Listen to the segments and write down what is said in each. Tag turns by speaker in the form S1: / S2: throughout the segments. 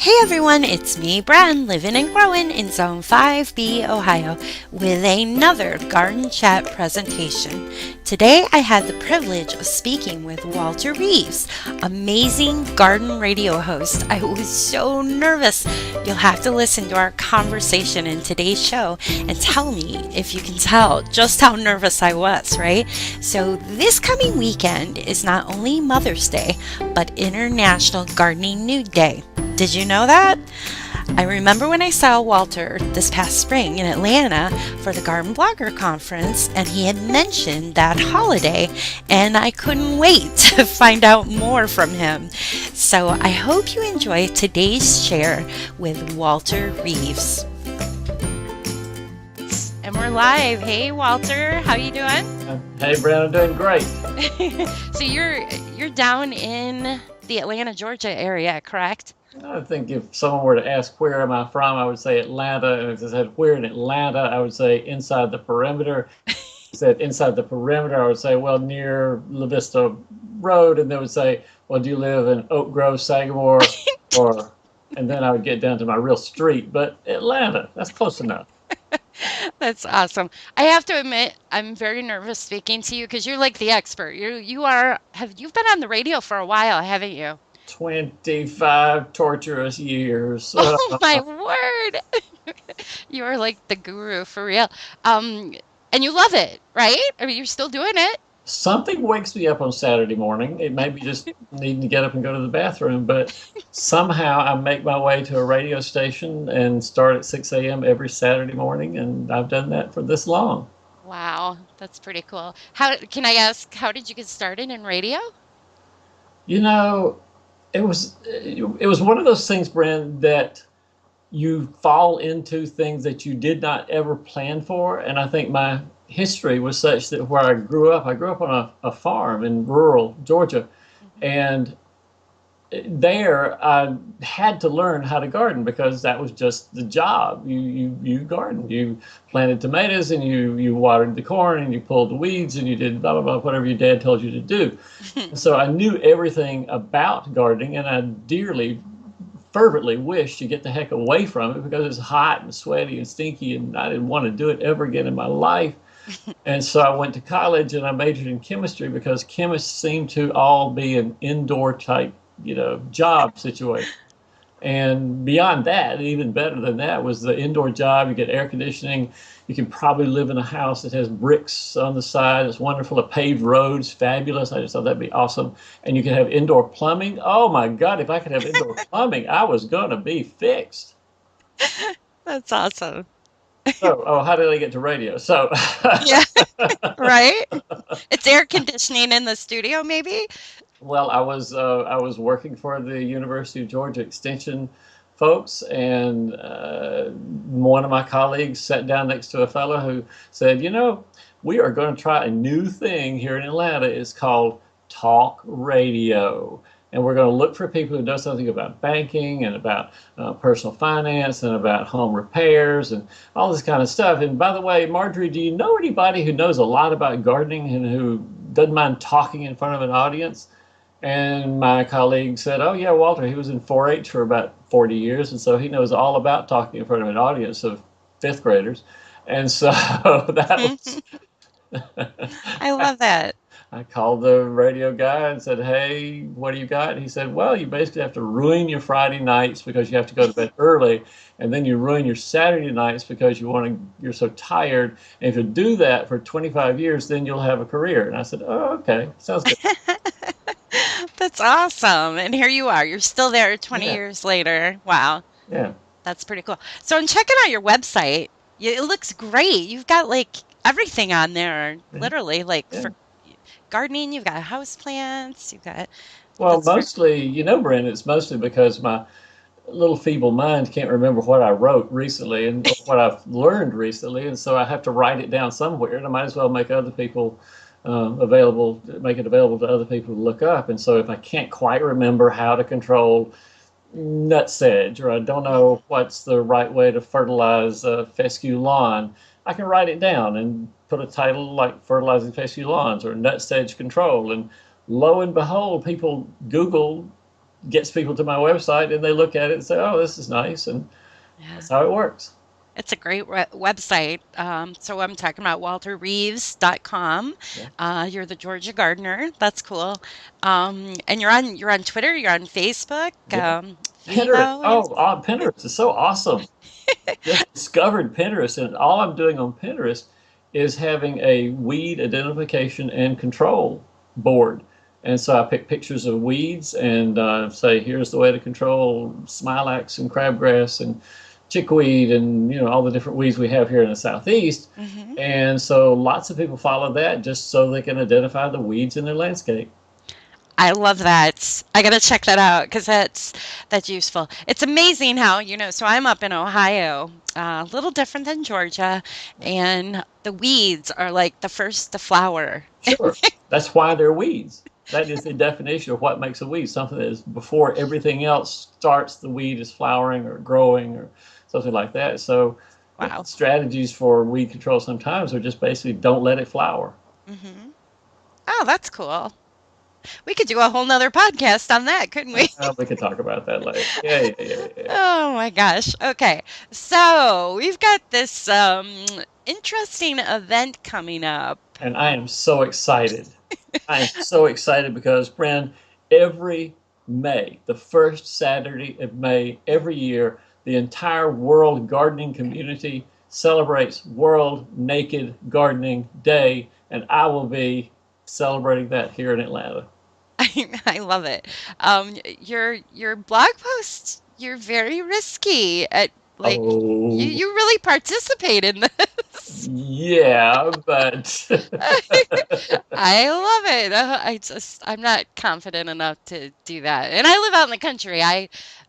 S1: Hey everyone, it's me, Bren, living and growing in Zone 5B, Ohio, with another Garden Chat presentation. Today I had the privilege of speaking with Walter Reeves, amazing garden radio host. I was so nervous. You'll have to listen to our conversation in today's show and tell me if you can tell just how nervous I was, right? So this coming weekend is not only Mother's Day, but International Gardening Nude Day. Did you know that? I remember when I saw Walter this past spring in Atlanta for the Garden Blogger Conference, and he had mentioned that holiday, and I couldn't wait to find out more from him. So I hope you enjoy today's share with Walter Reeves. And we're live. Hey Walter, how you doing?
S2: Hey Bren, I'm doing great.
S1: So you're down in the Atlanta, Georgia area, correct?
S2: I think if someone were to ask where am I from, I would say Atlanta. And if they said where in Atlanta, I would say inside the perimeter. If they said inside the perimeter, I would say, well, near La Vista Road. And they would say, well, do you live in Oak Grove, Sagamore? And then I would get down to my real street. But Atlanta, that's close enough.
S1: That's awesome. I have to admit, I'm very nervous speaking to you because you're like the expert. You've been on the radio for a while, haven't you?
S2: 25 torturous years.
S1: Oh my word. You are like the guru for real. And you love it, right? I mean, you're still doing it.
S2: Something wakes me up on Saturday morning. It may be just needing to get up and go to the bathroom, but somehow I make my way to a radio station and start at 6 a.m. every Saturday morning, and I've done that for this long.
S1: Wow, that's pretty cool. Can I ask, how did you get started in radio?
S2: You know, it was one of those things, Bren, that you fall into things that you did not ever plan for. And I think my history was such that where I grew up on a farm in rural Georgia. And there I had to learn how to garden because that was just the job. You garden. You planted tomatoes and you watered the corn and you pulled the weeds and you did blah blah blah, whatever your dad told you to do. So I knew everything about gardening, and I dearly fervently wished to get the heck away from it because it's hot and sweaty and stinky, and I didn't want to do it ever again in my life. And so I went to college and I majored in chemistry because chemists seem to all be an indoor type, job situation. And beyond that, even better than that, was the indoor job. You get air conditioning. You can probably live in a house that has bricks on the side. It's wonderful. A paved roads, fabulous. I just thought that'd be awesome. And you can have indoor plumbing. Oh my God, if I could have indoor plumbing, I was going to be fixed.
S1: That's awesome.
S2: So, how did I get to radio? So,
S1: Yeah, right? It's air conditioning in the studio, maybe?
S2: well, I was working for the University of Georgia Extension folks, and one of my colleagues sat down next to a fellow who said, we are going to try a new thing here in Atlanta. It's called talk radio. And we're going to look for people who know something about banking and about personal finance and about home repairs and all this kind of stuff. And by the way, Marjorie, do you know anybody who knows a lot about gardening and who doesn't mind talking in front of an audience? And my colleague said, oh, yeah, Walter, he was in 4-H for about 40 years. And so he knows all about talking in front of an audience of fifth graders. And so that was.
S1: I love that.
S2: I called the radio guy and said, hey, what do you got? And he said, well, you basically have to ruin your Friday nights because you have to go to bed early. And then you ruin your Saturday nights because you're so tired. And if you do that for 25 years, then you'll have a career. And I said, oh, okay, sounds good.
S1: That's awesome. And here you are. You're still there 20 years later. Wow.
S2: Yeah.
S1: That's pretty cool. So I'm checking out your website. It looks great. You've got like everything on there, literally, like for gardening. You've got house plants. You've got.
S2: Well, mostly, Bren, it's mostly because my little feeble mind can't remember what I wrote recently and what I've learned recently. And so I have to write it down somewhere. And I might as well make other people make it available to other people to look up. And so if I can't quite remember how to control nut sedge, or I don't know what's the right way to fertilize fescue lawn, I can write it down and put a title like fertilizing fescue lawns or nut sedge control. And lo and behold, people Google gets people to my website and they look at it and say, "Oh, this is nice," and
S1: Yeah.
S2: that's how it works.
S1: It's a great website. So I'm talking about walterreeves.com.
S2: Yeah.
S1: You're the Georgia gardener. That's cool. And you're on Twitter, you're on Facebook,
S2: Yeah. Pinterest.
S1: Vimo,
S2: Oh,
S1: Insta.
S2: Pinterest is so awesome. Just discovered Pinterest, and all I'm doing on Pinterest is having a weed identification and control board. And so I pick pictures of weeds and say, here's the way to control smilax and crabgrass and chickweed and all the different weeds we have here in the southeast.
S1: Hmm.
S2: And so lots of people follow that just so they can identify the weeds in their landscape.
S1: I love that. I gotta check that out because that's useful. It's amazing how, so I'm up in Ohio, a little different than Georgia, and the weeds are like the first to flower.
S2: Sure, that's why they're weeds. That is the definition of what makes a weed. Something that is before everything else starts, the weed is flowering or growing or something like that. So
S1: Wow.
S2: strategies for weed control sometimes are just basically don't let it flower.
S1: Hmm. Oh, that's cool. We could do a whole nother podcast on that, couldn't we?
S2: We could talk about that later. Yeah, yeah, yeah, yeah.
S1: Oh my gosh. Okay. So we've got this interesting event coming up.
S2: And I am so excited. I am so excited because, Bren, every May, the first Saturday of May, every year, the entire world gardening community celebrates World Naked Gardening Day, and I will be celebrating that here in Atlanta.
S1: I love it. Your blog post, you're very risky at like
S2: Oh,
S1: you really participate in this.
S2: yeah, but
S1: I love it. I'm not confident enough to do that. And I live out in the country.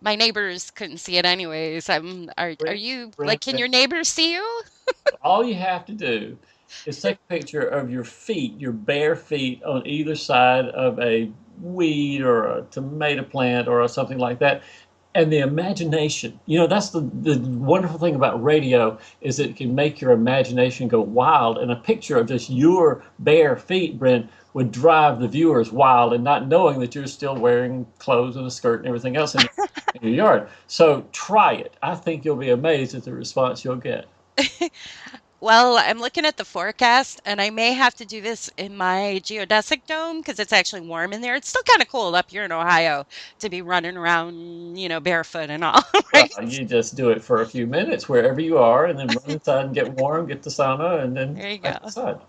S1: My neighbors couldn't see it anyways. Are
S2: Brent,
S1: you like,
S2: Brent,
S1: can your neighbors see you?
S2: all you have to do is take a picture of your feet, your bare feet on either side of a weed or a tomato plant or something like that. And the imagination, that's the wonderful thing about radio is it can make your imagination go wild. And a picture of just your bare feet, Brent, would drive the viewers wild and not knowing that you're still wearing clothes and a skirt and everything else in your yard. So try it. I think you'll be amazed at the response you'll get.
S1: Well, I'm looking at the forecast, and I may have to do this in my geodesic dome because it's actually warm in there. It's still kind of cold up here in Ohio to be running around, barefoot and all,
S2: Well,
S1: right?
S2: you just do it for a few minutes wherever you are, and then run inside and get warm, get the sauna, and then
S1: There you
S2: back
S1: go.
S2: inside.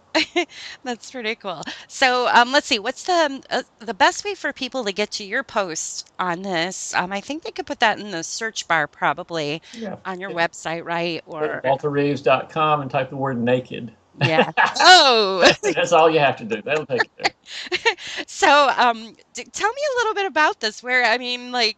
S1: That's pretty cool. So, let's see. What's the best way for people to get to your post on this? I think they could put that in the search bar probably
S2: Yeah.
S1: on your website, right?
S2: Go to
S1: Or
S2: walterreeves.com and type the word naked.
S1: yeah. Oh,
S2: That's all you have to do. That'll take you there.
S1: so tell me a little bit about this. I mean, like,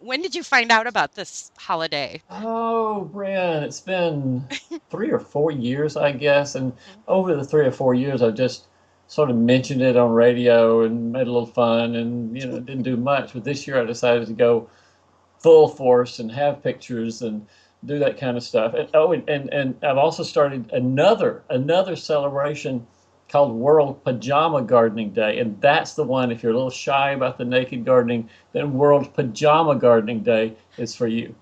S1: when did you find out about this holiday?
S2: Oh, Bren, it's been 3 or 4 years, I guess. And
S1: Mhm.
S2: over the 3 or 4 years, I've just sort of mentioned it on radio and made a little fun and, didn't do much. But this year I decided to go full force and have pictures and do that kind of stuff. And and I've also started another celebration called World Pajama Gardening Day, and that's the one. If you're a little shy about the naked gardening, then World Pajama Gardening Day is for you.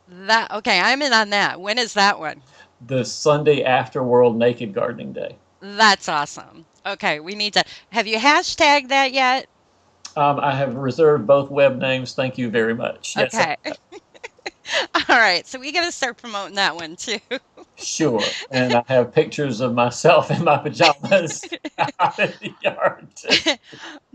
S1: That okay, I'm in on that. When is that one?
S2: The Sunday after World Naked Gardening Day.
S1: That's awesome. Okay, we need to. Have you hashtagged that yet?
S2: I have reserved both web names. Thank you very much. Yes,
S1: Okay. All right, so we got to start promoting that one too.
S2: sure. And I have pictures of myself in my pajamas out in the yard.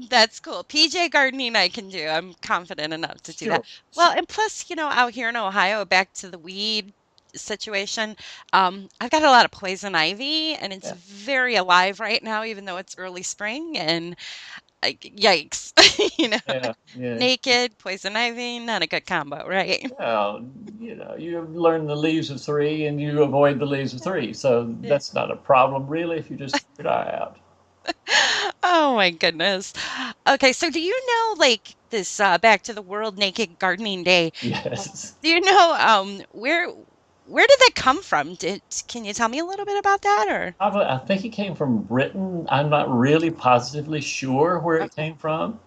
S1: That's cool. PJ gardening I can do. I'm confident enough to do that.
S2: Sure.
S1: Well, and plus, out here in Ohio, back to the weed situation, I've got a lot of poison ivy and it's
S2: Yeah.
S1: very alive right now, even though it's early spring and yikes. you know,
S2: Yeah. Yeah.
S1: naked, poison ivy, not a good combo, right?
S2: Well, you learn the leaves of three and you avoid the leaves of three. So
S1: Yeah.
S2: that's not a problem, really, if you just keep your eye out.
S1: Oh my goodness. Okay, so do you know like this back to the World Naked Gardening Day?
S2: Yes.
S1: Do you know where did that come from? Can you tell me a little bit about that or?
S2: Probably, I think it came from Britain. I'm not really positively sure where it
S1: Okay.
S2: came from.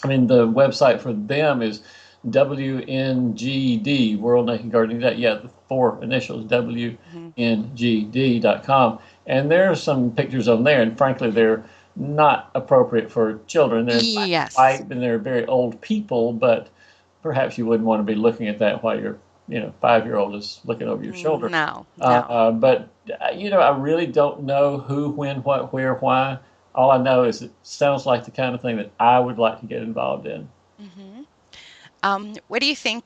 S2: I mean, the website for them is WNGD, World Naked Gardening. Yeah, the four initials,
S1: Mhm.
S2: WNGD.com. And there are some pictures on there, and frankly, they're not appropriate for children. They're black and
S1: Yes.
S2: white, and they're very old people, but perhaps you wouldn't want to be looking at that while your 5-year-old is looking over your shoulder.
S1: No, no.
S2: But I really don't know who, when, what, where, why. All I know is it sounds like the kind of thing that I would like to get involved in.
S1: Hmm. What do you think?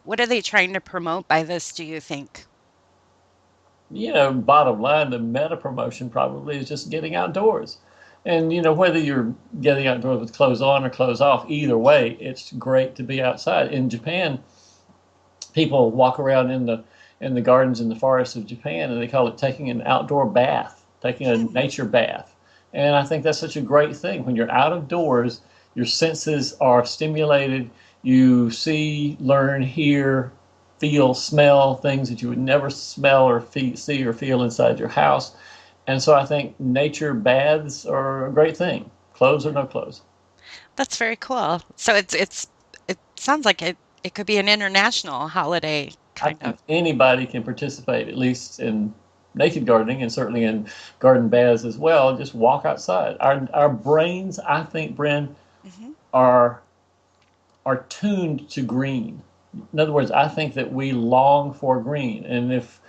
S1: What are they trying to promote by this, do you think?
S2: Bottom line, the meta promotion probably is just getting outdoors. And, whether you're getting outdoors with clothes on or clothes off, either way, it's great to be outside. In Japan, people walk around in the gardens in the forests of Japan, and they call it taking an outdoor bath, taking a
S1: Hmm.
S2: nature bath. And I think that's such a great thing. When you're out of doors, your senses are stimulated. You see, learn, hear, feel, smell things that you would never smell or see or feel inside your house. And so I think nature baths are a great thing, clothes or no clothes.
S1: That's very cool. So it sounds like it could be an international holiday
S2: I
S1: kind
S2: think
S1: of.
S2: anybody can participate, at least in naked gardening and certainly in garden baths as well. Just walk outside. Our brains, I think, Bren,
S1: Hmm.
S2: are are tuned to green. In other words, I think that we long for green, and if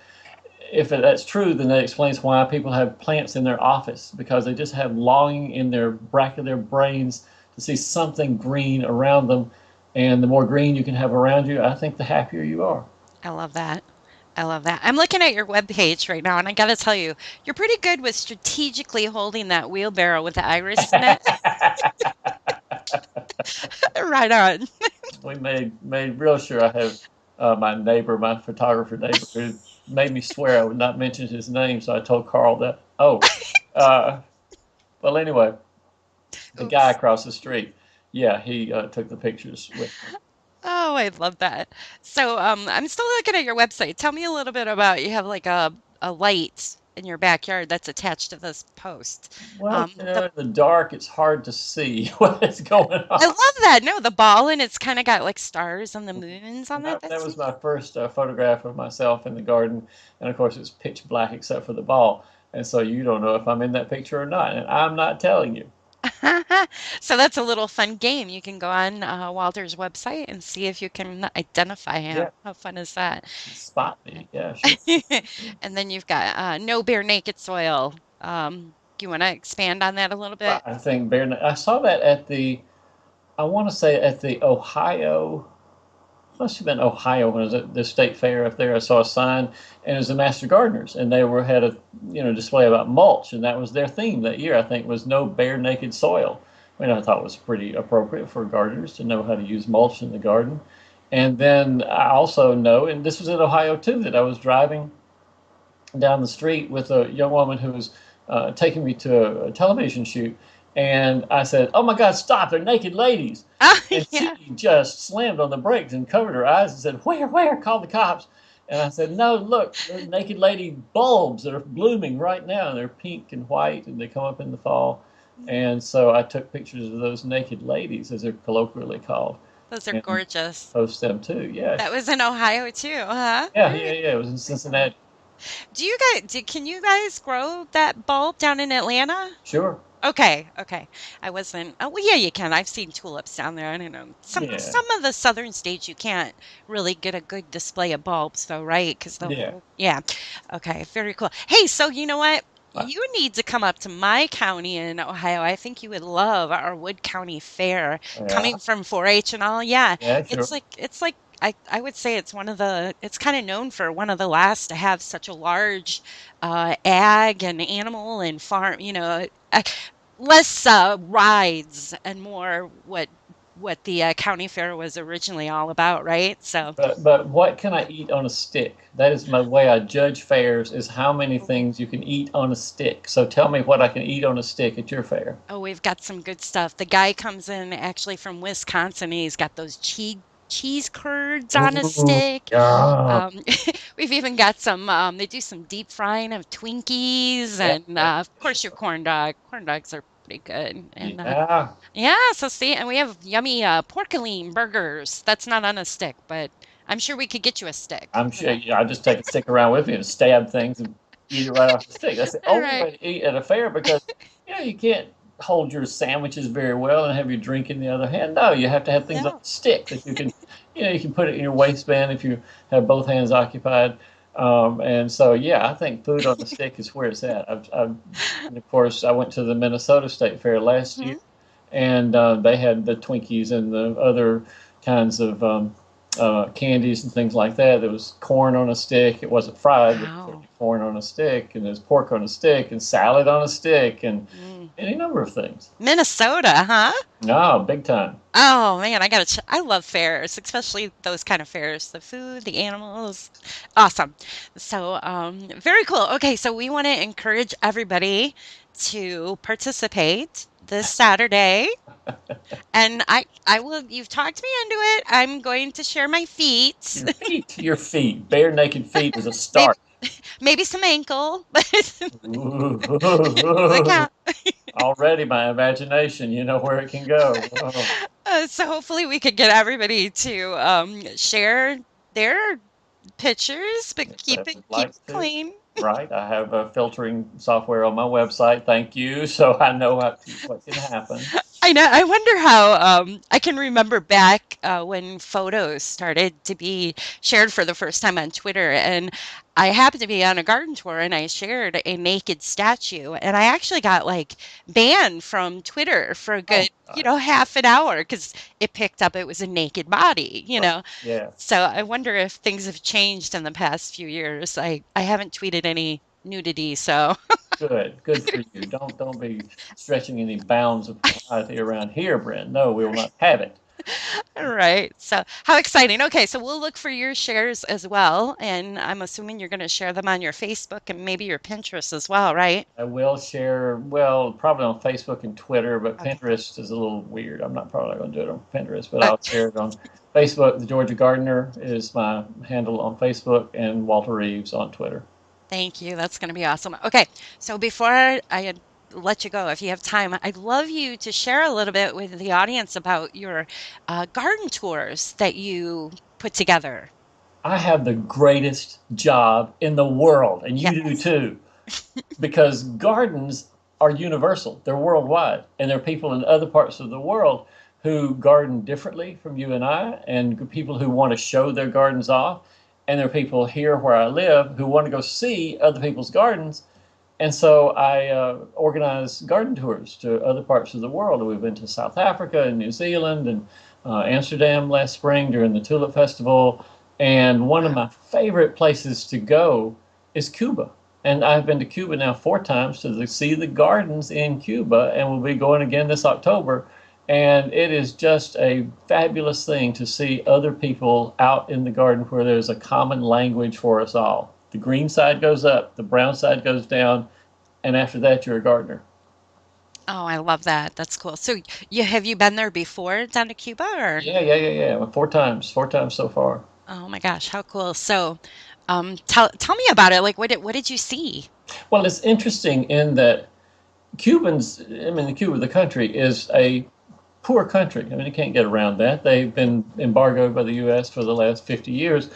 S2: that's true, then that explains why people have plants in their office because they just have longing in their back of their brains to see something green around them. And the more green you can have around you, I think the happier you are.
S1: I love that. I love that. I'm looking at your webpage right now, and I got to tell you, you're pretty good with strategically holding that wheelbarrow with the iris in it. Right on.
S2: We made real sure I have my neighbor, my photographer neighbor, who made me swear I would not mention his name. So I told Carl that. Oh, uh, well, anyway, the guy
S1: Oops.
S2: across the street, yeah, he took the pictures with me.
S1: Oh, I love that. So, I'm still looking at your website. Tell me a little bit about you have like a light in your backyard that's attached to this post.
S2: Well,
S1: The
S2: in the dark, it's hard to see what is going
S1: I
S2: on.
S1: love that. No, the ball and it's kind of got like stars and the moons on it.
S2: That
S1: That's
S2: was my first photograph of myself in the garden, and of course, it's pitch black except for the ball, and so you don't know if I'm in that picture or not, and I'm not telling you.
S1: so that's a little fun game. You can go on Walter's website and see if you can identify him.
S2: Yeah,
S1: How fun is that?
S2: spot me. Yeah, sure.
S1: And then you've got no bare naked soil. Do you want to expand on that a little
S2: Well,
S1: bit?
S2: I think I saw that I want to say at the Ohio, must have been Ohio when I was at the state fair up there. I saw a sign, and it was the Master Gardeners, and they had a display about mulch, and that was their theme that year. I think was no bare naked soil. I mean, I thought it was pretty appropriate for gardeners to know how to use mulch in the garden. And then I also know, and this was in Ohio too, that I was driving down the street with a young woman who was taking me to a television shoot. And I said, "Oh my God, stop! They're naked ladies."
S1: Oh,
S2: And she
S1: yeah.
S2: just slammed on the brakes and covered her eyes and said, "Where, where? Call the cops." And I said, "No, look, they're naked lady bulbs that are blooming right now. And they're pink and white and they come up in the fall." And so I took pictures of those naked ladies, as they're colloquially called,
S1: Those are
S2: and
S1: gorgeous.
S2: post them too. Yeah,
S1: That was in Ohio too, huh?
S2: yeah, yeah,
S1: Very
S2: yeah. It was in Cincinnati.
S1: Do you can you guys grow that bulb down in Atlanta?
S2: Sure.
S1: Okay, okay. I wasn't. Oh, well, yeah, you can. I've seen tulips down there. I don't know.
S2: Yeah,
S1: Some of the southern states you can't really get a good display of bulbs, though, right? Because the
S2: yeah.
S1: whole yeah. Okay, very cool. Hey, so you know what? You need to come up to my county in Ohio. I think you would love our Wood County Fair.
S2: Yeah,
S1: Coming from 4-H and all, yeah.
S2: yeah, sure.
S1: It's like I would say it's one of the it's kind of known for one of the last to have such a large ag and animal and farm, less rides and more what the county fair was originally all about, right? So,
S2: But what can I eat on a stick? That is my way I judge fairs is how many
S1: oh,
S2: things you can eat on a stick. So tell me what I can eat on a stick at your fair.
S1: oh, we've got some good stuff. The guy comes in actually from Wisconsin. And he's got those cheese curds on a
S2: Ooh,
S1: stick.
S2: yeah.
S1: Um, we've even got some. They do some deep frying of Twinkies,
S2: Yeah,
S1: and
S2: yeah,
S1: of course your corn dog. Corn dogs are pretty good. And
S2: Yeah,
S1: yeah, so see, and we have yummy porcelain burgers. That's not on a stick, but I'm sure we could get you a stick
S2: I'm
S1: for
S2: sure.
S1: that.
S2: I just take a stick around with me and stab things and eat it right off the stick. That's the
S1: All
S2: only
S1: right.
S2: way to eat at a fair because you can't hold your sandwiches very well and have your drink in the other hand. No, you have to have things on
S1: No.
S2: a stick that you can put it in your waistband if you have both hands occupied. And so, yeah, I think food on the stick is where it's at. And of course, I went to the Minnesota State Fair last year,
S1: Mhm.
S2: and they had the Twinkies and the other kinds of candies and things like that. There was corn on a stick. It wasn't fried, but
S1: Wow.
S2: corn on a stick, and there's pork on a stick, and salad on a stick, and
S1: Mm.
S2: any number of things.
S1: Minnesota, huh?
S2: No, big time.
S1: Oh man, I love fairs, especially those kind of fairs. The food, the animals. Awesome. So, very cool. Okay, so we want to encourage everybody to participate this Saturday. And I will, you've talked me into it. I'm going to share my feet.
S2: Your feet, bare naked feet is a
S1: Maybe
S2: start.
S1: maybe some ankle, but the
S2: Ooh,
S1: count.
S2: already my imagination, you know where it can go. Oh,
S1: So hopefully we could get everybody to share their pictures, but
S2: if they
S1: keep it
S2: would
S1: keep
S2: like
S1: it
S2: to.
S1: clean.
S2: Right, I have a filtering software on my website. Thank you, so I know what can happen.
S1: I know. I wonder how I can remember back when photos started to be shared for the first time on Twitter, and I happened to be on a garden tour, and I shared a naked statue, and I actually got like banned from Twitter for a
S2: Oh
S1: good,
S2: my gosh.
S1: half an hour because it picked up it was a naked body,
S2: Right. Yeah.
S1: So I wonder if things have changed in the past few years. I haven't tweeted any nudity, so.
S2: Good. Good for you. Don't be stretching any bounds of propriety around here, Brent. No, we will not have it.
S1: All right. So, how exciting. Okay, so we'll look for your shares as well. And I'm assuming you're going to share them on your Facebook and maybe your Pinterest as well, right?
S2: I will share, well, probably on Facebook and Twitter, but
S1: Okay.
S2: Pinterest is a little weird. I'm not probably going to do it on Pinterest, but
S1: Uh,
S2: I'll share it on Facebook. The Georgia Gardener is my handle on Facebook, and Walter Reeves on Twitter.
S1: Thank you. That's going to be awesome. Okay. So, before I let you go, if you have time, I'd love you to share a little bit with the audience about your garden tours that you put together.
S2: I have the greatest job in the world, and you do
S1: Yes.
S2: too, because gardens are universal. They're worldwide, and there are people in other parts of the world who garden differently from you and I, and people who want to show their gardens off. And there are people here where I live who want to go see other people's gardens. And so I organize garden tours to other parts of the world. We've been to South Africa and New Zealand and Amsterdam last spring during the Tulip Festival. And one of
S1: Wow.
S2: my favorite places to go is Cuba. And I've been to Cuba now 4 times to see the gardens in Cuba, and we'll be going again this October. And it is just a fabulous thing to see other people out in the garden where there's a common language for us all. The green side goes up, the brown side goes down, and after that, you're a gardener.
S1: Oh, I love that. That's cool. So, have you been there before down to Cuba or?
S2: Yeah, yeah, yeah, yeah. 4 times so far.
S1: Oh my gosh, how cool. So, tell me about it. Like, what did you see?
S2: Well, it's interesting in that Cubans, I mean, Cuba, the country, is a poor country. I mean, you can't get around that. They've been embargoed by the U.S. for the last 50 years.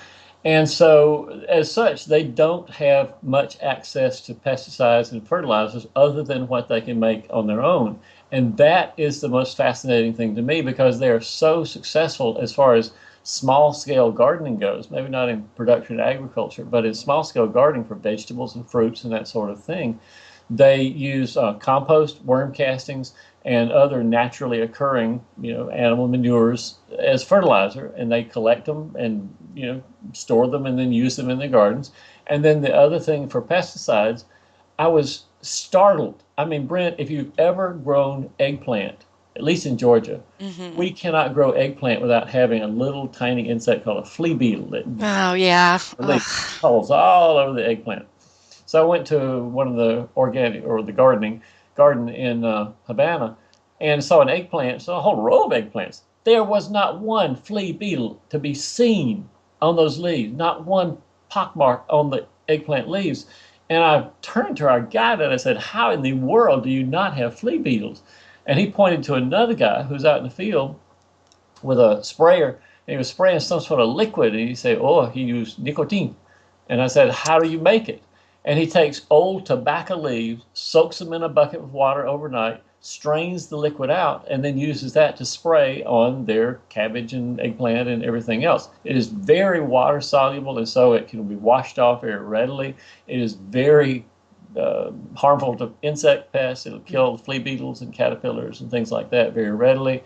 S2: And so, as such, they don't have much access to pesticides and fertilizers other than what they can make on their own. And that is the most fascinating thing to me because they are so successful as far as small scale gardening goes, maybe not in production agriculture, but in small scale gardening for vegetables and fruits and that sort of thing. They use compost, worm castings, and other naturally occurring, animal manures as fertilizer, and they collect them and store them and then use them in the gardens. And then the other thing for pesticides, I was startled. I mean, Brent, if you've ever grown eggplant, at least in Georgia,
S1: Hmm.
S2: we cannot grow eggplant without having a little tiny insect called a flea beetle that
S1: Oh yeah.
S2: releases
S1: Ugh.
S2: holes all over the eggplant. So I went to one of the organic or the garden in Havana and saw an eggplant, saw a whole row of eggplants. There was not one flea beetle to be seen on those leaves, not one pockmark on the eggplant leaves. And I turned to our guide and I said, how in the world do you not have flea beetles? And he pointed to another guy who's out in the field with a sprayer. And he was spraying some sort of liquid. And he said, oh, he used nicotine. And I said, how do you make it? And he takes old tobacco leaves, soaks them in a bucket with water overnight, strains the liquid out, and then uses that to spray on their cabbage and eggplant and everything else. It is very water soluble, and so it can be washed off very readily. It is very harmful to insect pests. It'll kill flea beetles and caterpillars and things like that very readily.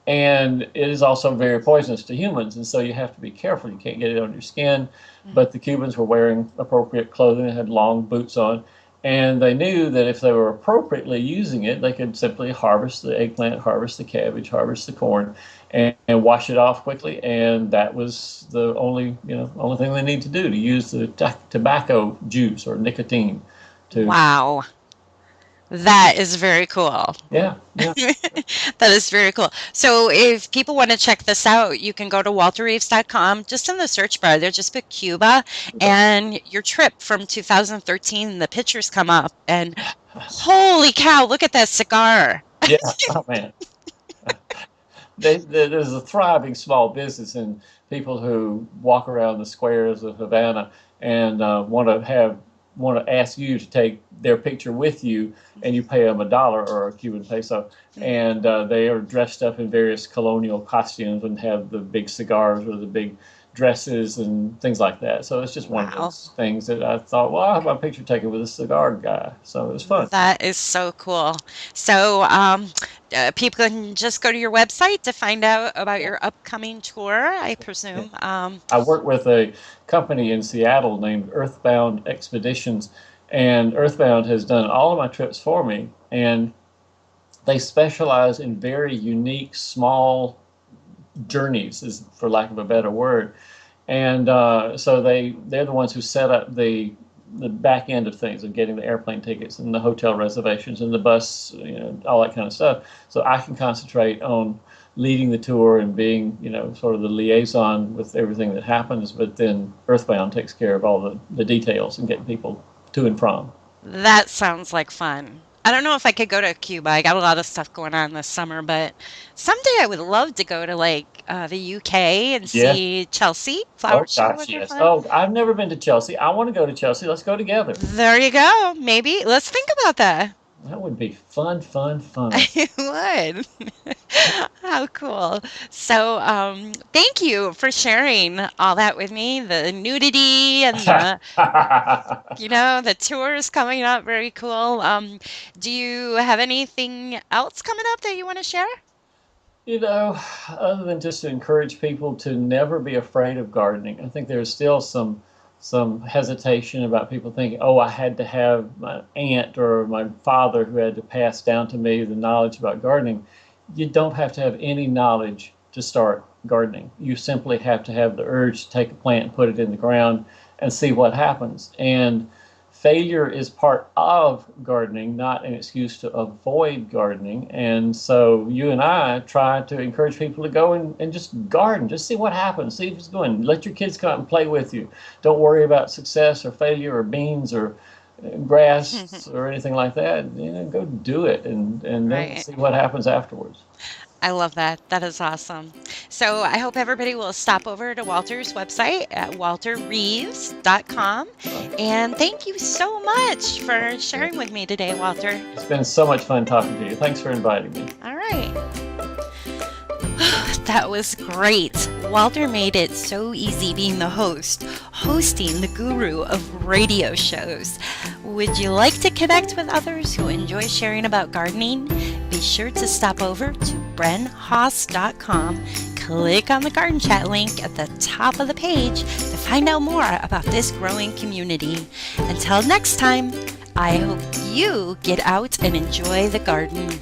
S2: And it is also very poisonous to humans, and so you have to be careful. You can't get it on your skin. But the Cubans were wearing appropriate clothing. They had long boots on. And they knew that if they were appropriately using it, they could simply harvest the eggplant, harvest the cabbage, harvest the corn, and wash it off quickly. And that was the only thing they need to do, to use the tobacco juice or nicotine.
S1: Wow. That is very cool.
S2: Yeah.
S1: That is very cool. So if people want to check this out, you can go to walterreeves.com. Just in the search bar, there, just put Cuba and your trip from 2013. The pictures come up, and holy cow, look at that cigar.
S2: Yeah. Oh, man. There's a thriving small business in people who walk around the squares of Havana and want to ask you to take their picture with you, and you pay them $1 or a Cuban peso, and they are dressed up in various colonial costumes and have the big cigars or the big dresses and things like that. So it's just one of those things that I thought, well, I'll have my picture taken with a cigar guy. So it was fun.
S1: That is so cool. So people can just go to your website to find out about your upcoming tour, I presume.
S2: I work with a company in Seattle named Earthbound Expeditions, and Earthbound has done all of my trips for me, and they specialize in very unique, small journeys, is for lack of a better word. And so they're the ones who set up the back end of things, of getting the airplane tickets and the hotel reservations and the bus, all that kind of stuff. So I can concentrate on leading the tour and being, sort of the liaison with everything that happens. But then Earthbound takes care of all the details and getting people to and from.
S1: That sounds like fun. I don't know if I could go to Cuba. I got a lot of stuff going on this summer, but someday I would love to go to the UK and see Chelsea flower show.
S2: Gosh, yes. Oh, I've never been to Chelsea. I want to go to Chelsea. Let's go together.
S1: There you go. Maybe let's think about that.
S2: That would be fun.
S1: It would. How cool. So, thank you for sharing all that with me. The nudity and the tours coming up. Very cool. Do you have anything else coming up that you want to share?
S2: Other than just to encourage people to never be afraid of gardening. I think there's still some hesitation about people thinking, oh, I had to have my aunt or my father who had to pass down to me the knowledge about gardening. You don't have to have any knowledge to start gardening. You simply have to have the urge to take a plant and put it in the ground and see what happens. And failure is part of gardening, not an excuse to avoid gardening. And so you and I try to encourage people to go and just garden, just see what happens, see if it's going. Let your kids come out and play with you. Don't worry about success or failure or beans or grass or anything like that. Go do it and then see what happens afterwards.
S1: I love that. That is awesome. So I hope everybody will stop over to Walter's website at walterreeves.com. And thank you so much for sharing with me today, Walter.
S2: It's been so much fun talking to you. Thanks for inviting me.
S1: All right. That was great. Walter made it so easy being the host, hosting the guru of radio shows. Would you like to connect with others who enjoy sharing about gardening? Be sure to stop over to brenhaas.com. Click on the GardenChat link at the top of the page to find out more about this growing community. Until next time, I hope you get out and enjoy the garden.